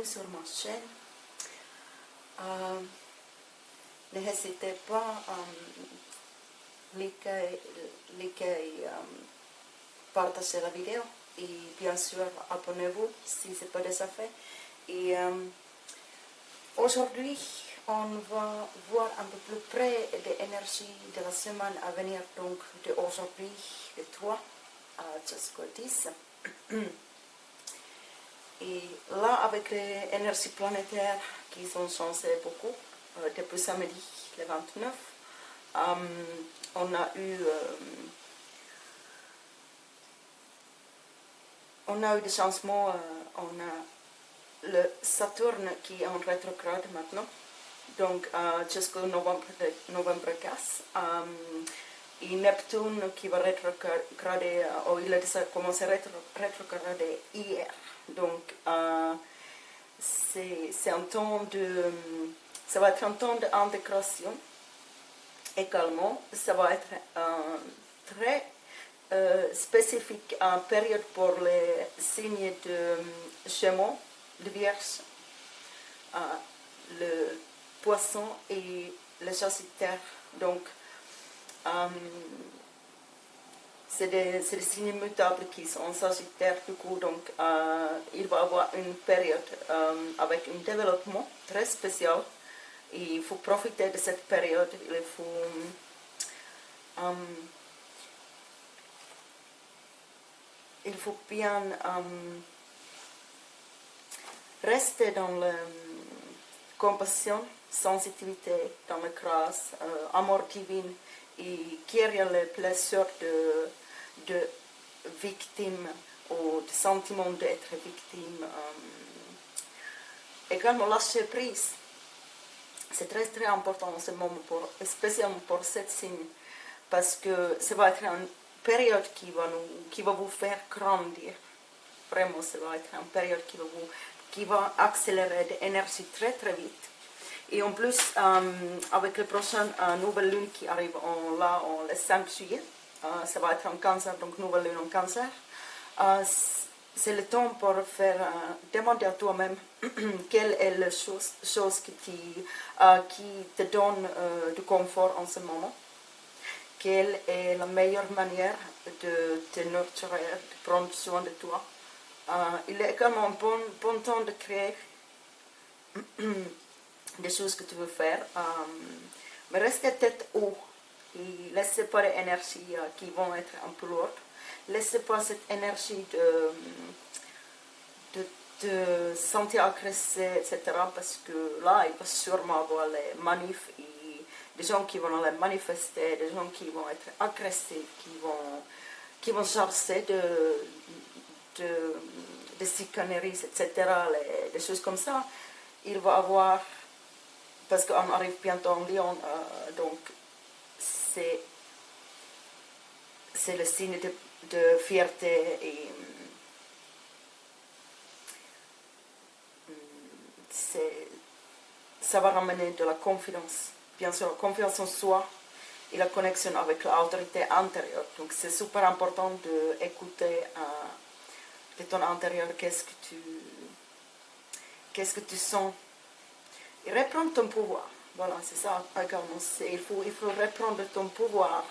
bienvenue sur ma chaîne. N'hésitez pas à liker et partager la vidéo. Et bien sûr, abonnez-vous si ce n'est pas déjà fait. Et aujourd'hui, on va voir un peu plus près des énergies de la semaine à venir, donc de aujourd'hui, de 3 jusqu'au 10. Et là, avec les énergies planétaires qui ont changé beaucoup, depuis samedi, le 29, on a eu des changements. On a le Saturne qui est en rétrograde maintenant, donc jusqu'au novembre 15. Et Neptune qui va rétrograder, il a déjà commencé à rétrograder hier. Donc, c'est un temps ça va être un temps d'intégration également. Ça va être très spécifique période pour les signes de Gémeaux, de Vierge, le Poisson et le Sagittaire. Donc, c'est des signes mutables qui sont en Sagittaire, du coup, donc il va y avoir une période avec un développement très spécial. Et il faut profiter de cette période. Il faut bien rester dans la compassion, sensibilité, dans la grâce, amour divin, et guérir les blessures de victime ou de sentiment d'être victime. Également lâcher prise. C'est très très important en ce moment, spécialement pour cette signe, parce que ça va être une période qui va vous faire grandir. Vraiment, ça va être une période qui va accélérer l'énergie très très vite. Et en plus, avec la prochaine nouvelle lune qui arrive le 5 juillet, ça va être en cancer, donc nouvelle lune en cancer. C'est le temps pour demander à toi-même quelle est la chose qui te donne du confort en ce moment. Quelle est la meilleure manière de te nurturer, de prendre soin de toi. Il est également un bon temps de créer des choses que tu veux faire, mais restez tête haut et laissez pas les énergies qui vont être un peu lourdes. Laissez pas cette énergie de te sentir agressé, etc. Parce que là, il va sûrement avoir les manifs et des gens qui vont aller manifester, des gens qui vont être agressifs, qui vont chercher de chicaneries, etc., des choses comme ça. Il va avoir, parce qu'on arrive bientôt en Lion, donc c'est le signe de fierté et ça va ramener de la confiance, bien sûr, la confiance en soi et la connexion avec l'autorité intérieure. Donc c'est super important d'écouter de ton intérieur qu'est-ce que tu sens et reprendre ton pouvoir. Voilà, c'est ça également. Il faut reprendre ton pouvoir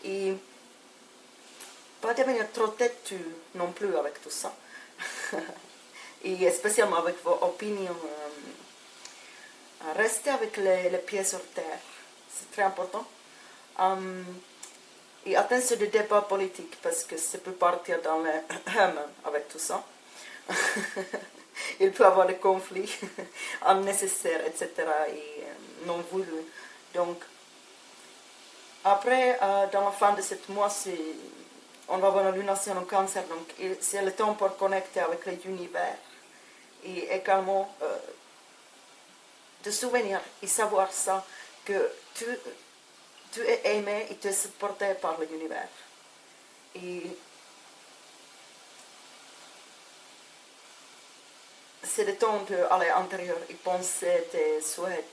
et pas devenir trop têtu non plus avec tout ça. Et spécialement avec vos opinions. Restez avec les pieds sur terre. C'est très important. Et attention des débats politiques parce que ça peut partir dans le avec tout ça. Il peut y avoir des conflits unnecessaires, etc. et non voulus. Donc, après, dans la fin de ce mois, on va avoir une lunation en cancer, donc c'est le temps pour connecter avec l'univers et également de souvenir et savoir ça, que tu es aimé et tu es supporté par l'univers. Et c'est le temps d'aller à l'intérieur et penser tes souhaits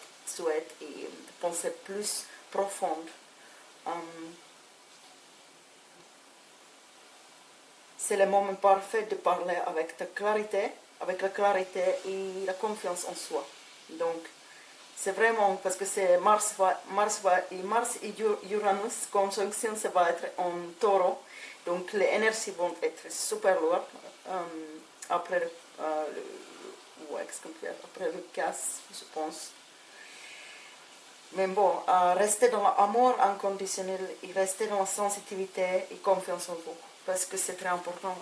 et de penser plus profonde. C'est le moment parfait de parler avec ta clarité avec la clarité et la confiance en soi. Donc, c'est vraiment parce que c'est Mars et Uranus, conjonction, ça va être en taureau. Donc, les énergies vont être super lourdes après après le casse, je pense. Mais bon, rester dans l'amour inconditionnel et rester dans la sensibilité et confiance en vous. Parce que c'est très important.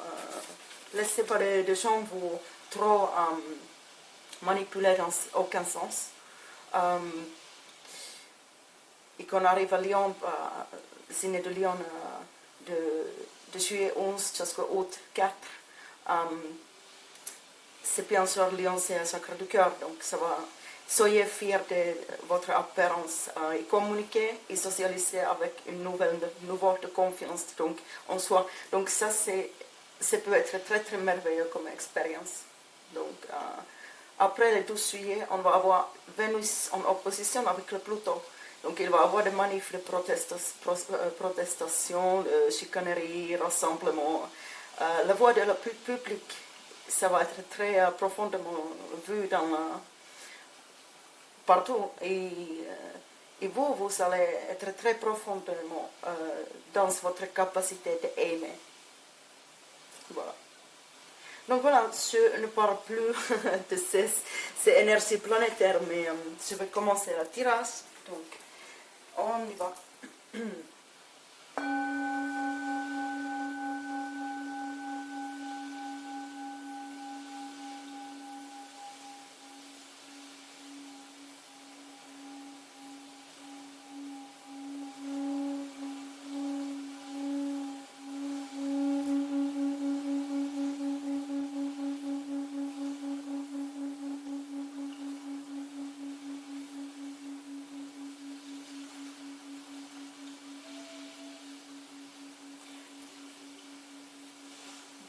Laissez pas des gens vous trop manipuler dans aucun sens. Et qu'on arrive à Lyon, signe de Lyon, de juillet 11 jusqu'au août 4. C'est bien sûr Lyon, c'est un sacre du cœur, donc ça va. Soyez fiers de votre apparence et communiquez et socialisez avec une niveau de confiance donc, en soi. Donc ça peut être très très merveilleux comme expérience. Donc après le 12 juillet, on va avoir Vénus en opposition avec le Pluton. Donc il va y avoir des manifs de protestation, de chicanerie, rassemblement. La voix de la public, ça va être très profondément vu partout. Et vous allez être très profondément dans votre capacité d'aimer. Voilà. Donc voilà, je ne parle plus de ces énergies planétaires, mais je vais commencer la tirage. Donc, on y va.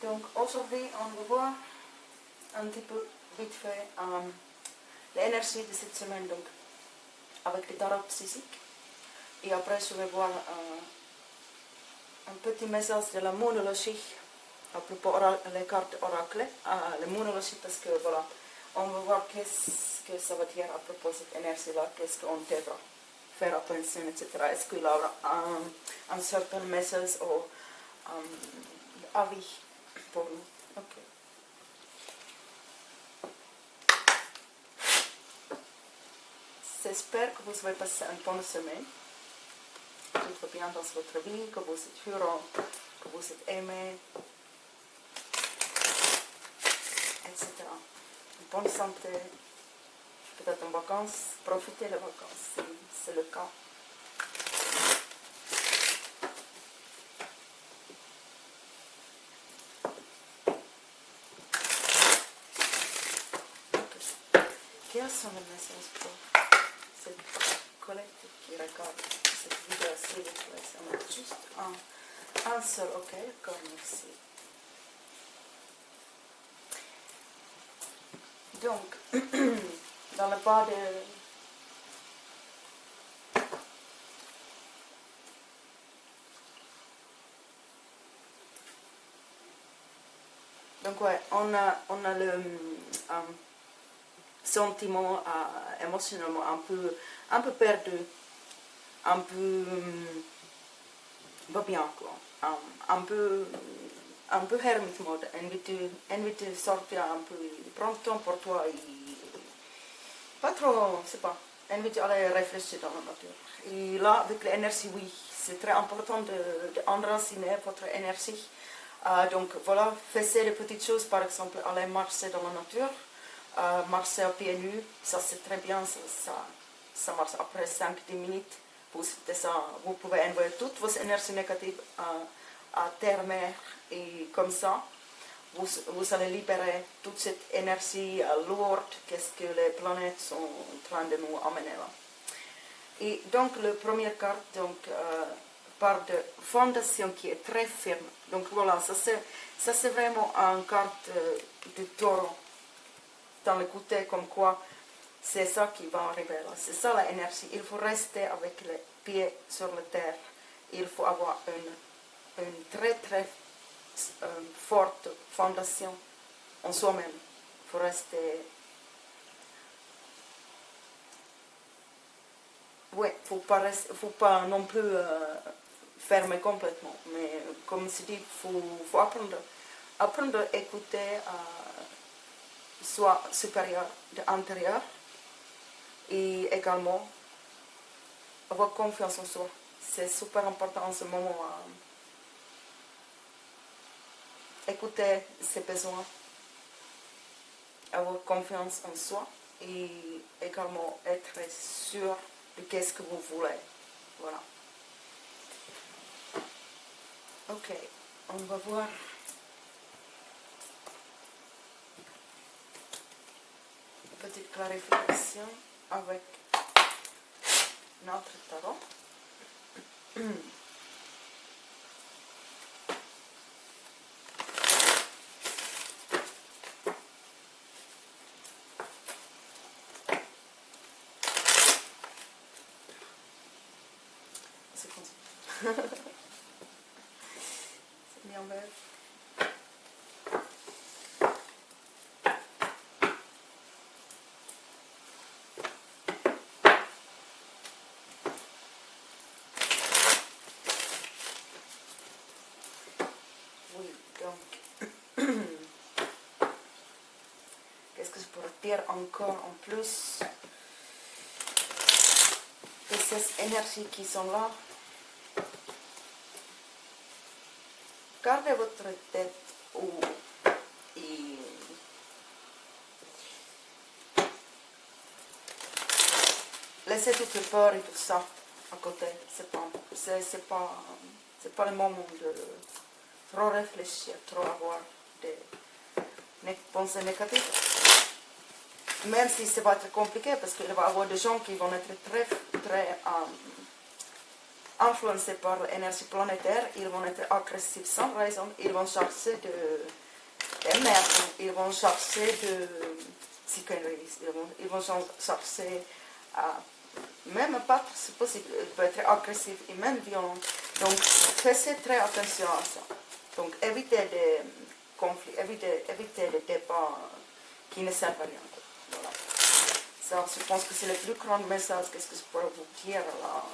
Donc aujourd'hui, on va voir un petit peu vite fait l'énergie de cette semaine, donc avec le tarot psychique. Et après, je vais voir un petit message de la monologie à propos des cartes oracles, la monologie parce que voilà, on va voir qu'est-ce que ça veut dire à propos de cette énergie-là, qu'est-ce qu'on devra faire attention, etc. Est-ce qu'il y aura un certain message ou avis pour nous? Ok. J'espère que vous avez passé une bonne semaine. Tout va bien dans votre vie, que vous êtes heureux, que vous êtes aimé, etc. Une bonne santé, peut-être en vacances, profitez des vacances si c'est le cas. Okay. Quels sont les messages pour cette collecte qui regarde cette vidéo, s'il vous plaît? Ça met juste un seul, ok? D'accord, merci. Donc, dans le bas de... Donc ouais, on a le sentiment émotionnellement un peu perdu, un peu pas bien quoi, un peu hermite mode, envie de sortir un peu, prendre temps pour toi et pas trop, c'est pas, envie d'aller réfléchir dans la nature. Et là, avec l'énergie, oui, c'est très important d'enraciner votre énergie. Donc voilà, faites des petites choses, par exemple, aller marcher dans la nature, marcher à pieds nus, ça c'est très bien, ça marche après 5-10 minutes. Vous pouvez envoyer toutes vos énergies négatives à terre, mer, et comme ça, vous allez libérer toute cette énergie lourde qu'est-ce que les planètes sont en train de nous amener là. Et donc, la première carte, donc, part de fondation qui est très ferme. Donc voilà, ça c'est vraiment une carte de taureau dans le côté comme quoi c'est ça qui va arriver là. C'est ça l'énergie. Il faut rester avec les pieds sur la terre. Il faut avoir une très très forte fondation en soi-même. faut rester... Ouais, faut pas non plus fermer complètement, mais comme je dis, faut apprendre à écouter soit supérieur de intérieur et également avoir confiance en soi. C'est super important en ce moment écouter ses besoins, avoir confiance en soi et également être sûr de qu'est-ce que vous voulez. Voilà. Ok, on va voir. Petite clarification avec notre tarot. C'est comme ça. C'est mis en vert. Oui, donc, qu'est-ce que je pourrais dire encore en plus de ces énergies qui sont là? Gardez votre tête haut et laissez toutes les peurs et tout ça à côté. C'est pas le moment de trop réfléchir, trop avoir des pensées négatives. Même si ça va être compliqué, parce qu'il va y avoir des gens qui vont être très influencés par l'énergie planétaire, ils vont être agressifs sans raison, ils vont chercher de merde, ils vont chercher de psychanalyse, ils vont chercher à même battre, c'est possible, il peut être agressif et même violent. Donc, faites très attention à ça. Donc, évitez des conflits, évitez des débats qui ne servent à rien. Voilà. Ça, je pense que c'est le plus grand message que je pourrais vous dire là,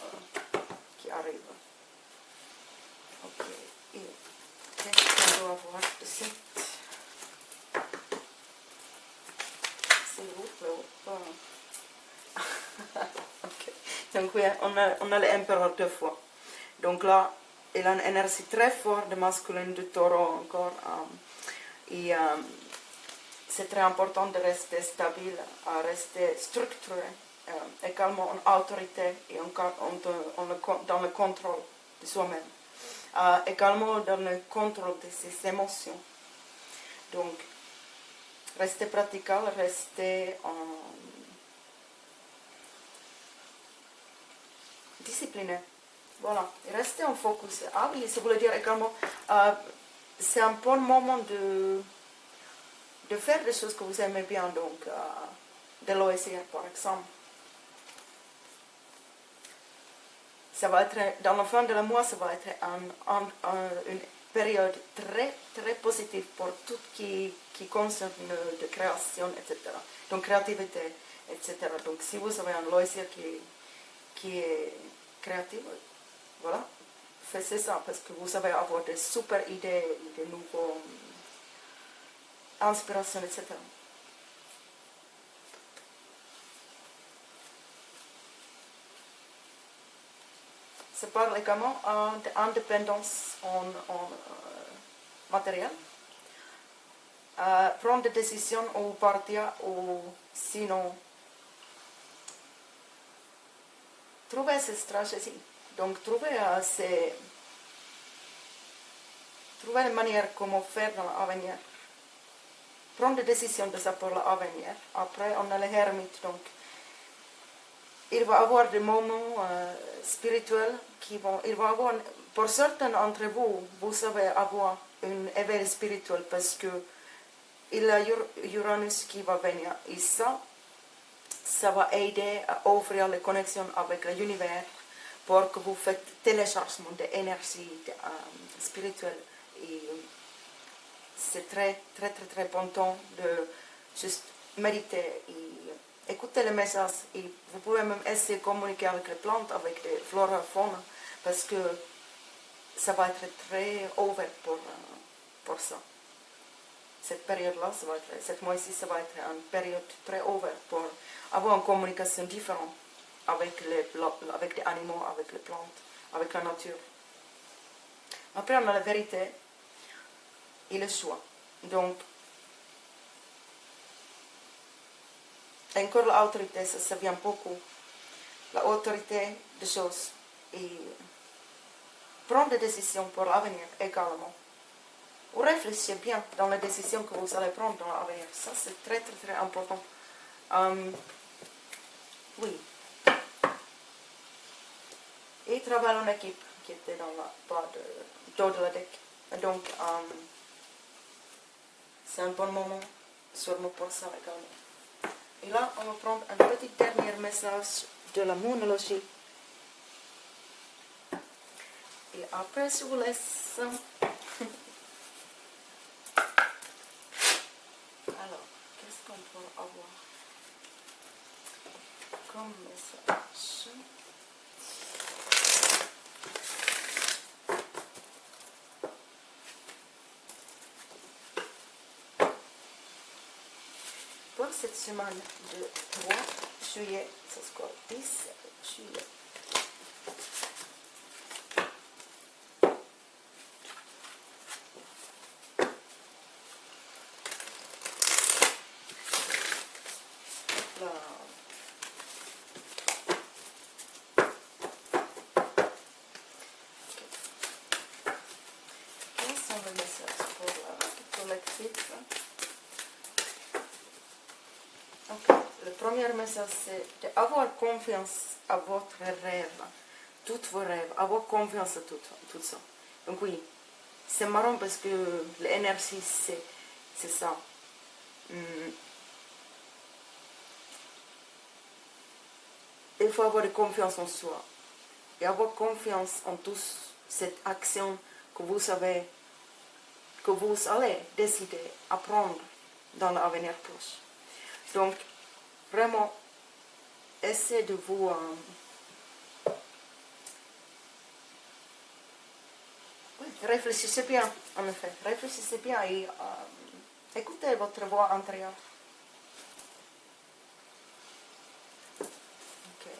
qui arrive. Ok. Et qu'est-ce qu'on doit avoir de suite? C'est où? Ok. Donc oui, on a l'empereur deux fois. Donc là, il a une énergie très forte de masculin, de taureau encore. Et c'est très important de rester stable, à rester structuré, également en autorité et dans le contrôle de soi-même. Également dans le contrôle de ses émotions. Donc, rester pratical, rester discipliné. Voilà, rester en focus. Ah oui, ça voulait dire également, c'est un bon moment de faire des choses que vous aimez bien, donc de loisirs par exemple. Ça va être, dans la fin de la mois, ça va être une période très positive pour tout qui concerne de création, etc. Donc créativité, etc. Donc si vous avez un loisir qui est créatif, voilà, faites ça parce que vous savez avoir des super idées, des nouveaux inspirations, etc. Ça parle également d'indépendance en matériel. Prendre des décisions ou partir ou sinon trouver cette stratégie. Donc trouver une manière comment faire dans l'avenir. Prendre des décisions déjà pour l'avenir. Après on a les ermites, donc il va y avoir des moments spirituels il va avoir, pour certains d'entre vous, vous savez avoir un éveil spirituel parce que il y a Uranus qui va venir et ça va aider à ouvrir les connexions avec l'univers pour que vous faites téléchargement d'énergie spirituelle. Et c'est très bon temps de juste méditer et écouter les messages. Et vous pouvez même essayer de communiquer avec les plantes, avec les flora et fauna, parce que ça va être très ouvert pour ça. Cette période-là, cette mois-ci, ça va être une période très ouverte pour avoir une communication différente avec les animaux, avec les plantes, avec la nature. Après, on a la vérité et le choix. Donc, encore l'autorité, ça vient beaucoup. L'autorité des choses et prendre des décisions pour l'avenir également. Ou réfléchir bien dans les décisions que vous allez prendre dans l'avenir. Ça, c'est très, très, très important. Oui. Et travailler en équipe qui était dans la bas de la deck. Donc, c'est un bon moment sûrement pour ça également. Et là, on va prendre un petit dernier message de la monologie. Et après, je vous laisse. Alors, qu'est-ce qu'on peut avoir comme message? Pour cette semaine de 3 juillet, ça se quoi 10 juillet. Là. Quels sont les messages pour l'actif? Okay. Le premier message, c'est d'avoir confiance à votre rêve, tous vos rêves, avoir confiance à tout ça. Donc oui, c'est marrant parce que l'énergie, c'est ça. Il faut avoir confiance en soi et avoir confiance en toute cette action que vous allez décider à prendre dans l'avenir proche. Donc, vraiment, essayez de vous réfléchissez bien, en effet, réfléchissez bien et écoutez votre voix intérieure. Ok,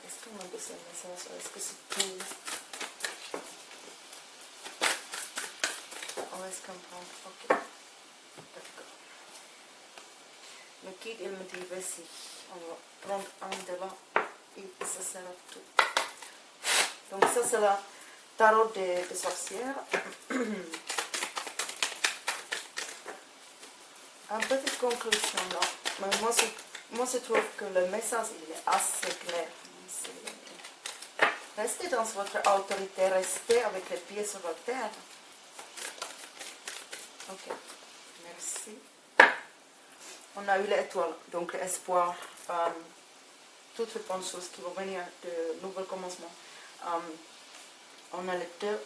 est-ce qu'on a besoin de message? Est-ce que c'est tout? Ou est-ce qu'on prend? Ok, d'accord. Le guide, il me dit, vas-y, on va prendre un de là et ça sera tout. Donc ça, c'est la tarot des sorcières. Une petite conclusion là. Mais moi, je trouve que le message il est assez clair. Restez dans votre autorité, restez avec les pieds sur la terre. Ok, merci. On a eu l'étoile, donc l'espoir, toutes les bonnes choses qui vont venir de nouveaux commencements. On a les deux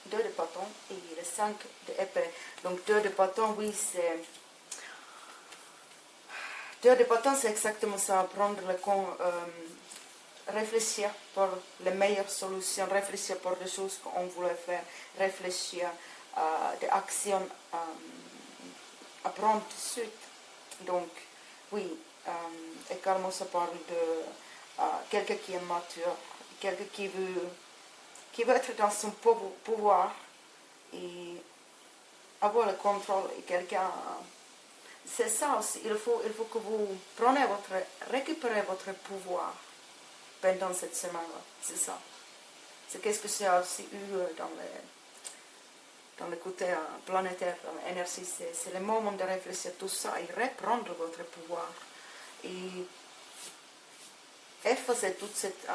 de bâton et les 5 d'épée. Donc 2 de bâton, oui, c'est... 2 de bâton, c'est exactement ça, prendre le réfléchir pour les meilleures solutions, réfléchir pour les choses qu'on voulait faire, réfléchir à des actions à prendre tout de suite. Donc, oui, également ça parle de quelqu'un qui est mature, quelqu'un qui veut être dans son pouvoir et avoir le contrôle et quelqu'un... C'est ça aussi, il faut que vous récupérez votre pouvoir pendant cette semaine-là, c'est ça. C'est qu'est-ce que j'ai aussi eu dans le côté planétaire, dans l'énergie, c'est le moment de réfléchir tout ça et reprendre votre pouvoir et effacer toute cette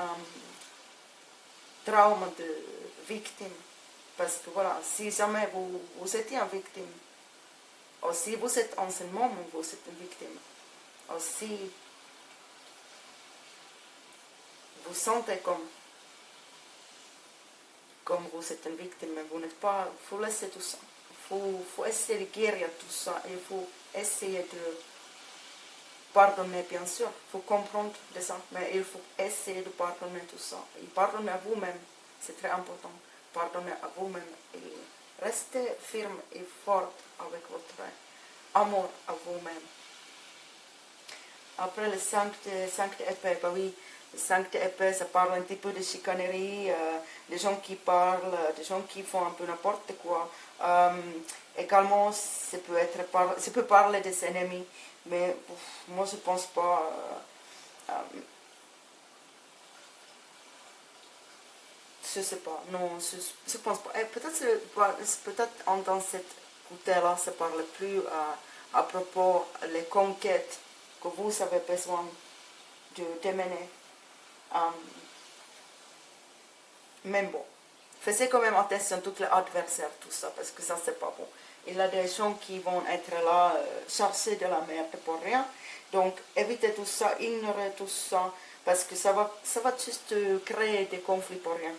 trauma de victime. Parce que voilà, si jamais vous étiez une victime, ou si vous êtes en ce moment, vous êtes une victime, ou si vous sentez comme vous êtes une victime, mais vous n'êtes pas, il faut laisser tout ça. Il faut essayer de guérir tout ça, il faut essayer pardonner, bien sûr, il faut comprendre de ça, mais il faut essayer de pardonner tout ça. Et pardonner à vous-même, c'est très important. Pardonner à vous-même et rester ferme et forte avec votre amour à vous-même. Après le 5 de épée, bah oui, le 5 de épée, ça parle un petit peu de chicanerie, des gens qui parlent, des gens qui font un peu n'importe quoi. Également, ça peut parler des ennemis, mais moi je pense pas. Je sais pas, non, je pense pas. Peut-être dans cette côté-là, ça parle plus à propos des conquêtes que vous avez besoin de démener. Même bon, faites quand même attention à tous les adversaires, tout ça, parce que ça c'est pas bon. Il y a des gens qui vont être là, chercher de la merde pour rien. Donc évitez tout ça, ignorez tout ça, parce que ça va juste créer des conflits pour rien.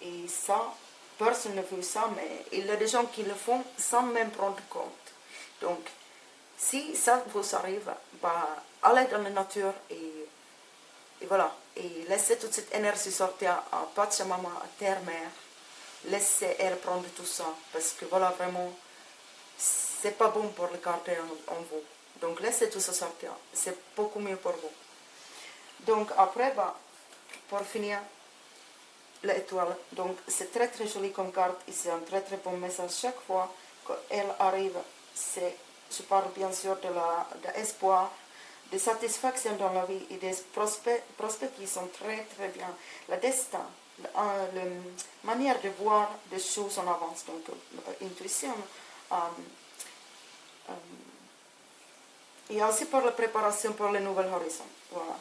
Et ça, personne ne veut ça, mais il y a des gens qui le font sans même prendre compte. Donc, si ça vous arrive, bah, allez dans la nature et voilà. Et laissez toute cette énergie sortir à Pachamama, à Terre-Mère. Laissez elle prendre tout ça. Parce que voilà, vraiment, c'est pas bon pour le garder en vous. Donc laissez tout ça sortir. C'est beaucoup mieux pour vous. Donc après, bah, pour finir, l'étoile. Donc c'est très très joli comme carte. Et c'est un très très bon message chaque fois qu'elle arrive. Je parle bien sûr de l'espoir, des satisfactions dans la vie et des prospects qui sont très très bien. Le destin, la manière de voir des choses en avance, donc l'intuition. Et aussi pour la préparation pour les nouveaux horizons. Voilà.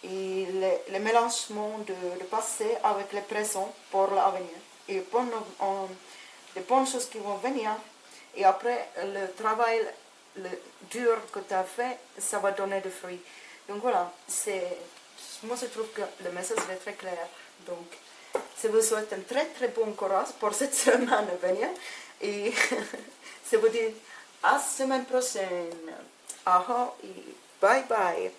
Et le mélangement de passé avec le présent pour l'avenir. Et les bonnes choses qui vont venir. Et après, le travail le dur que tu as fait, ça va donner des fruits. Donc voilà, moi je trouve que le message est très clair. Donc, je vous souhaite un très très bon courage pour cette semaine à venir. Et je vous dis à la semaine prochaine. Et bye bye.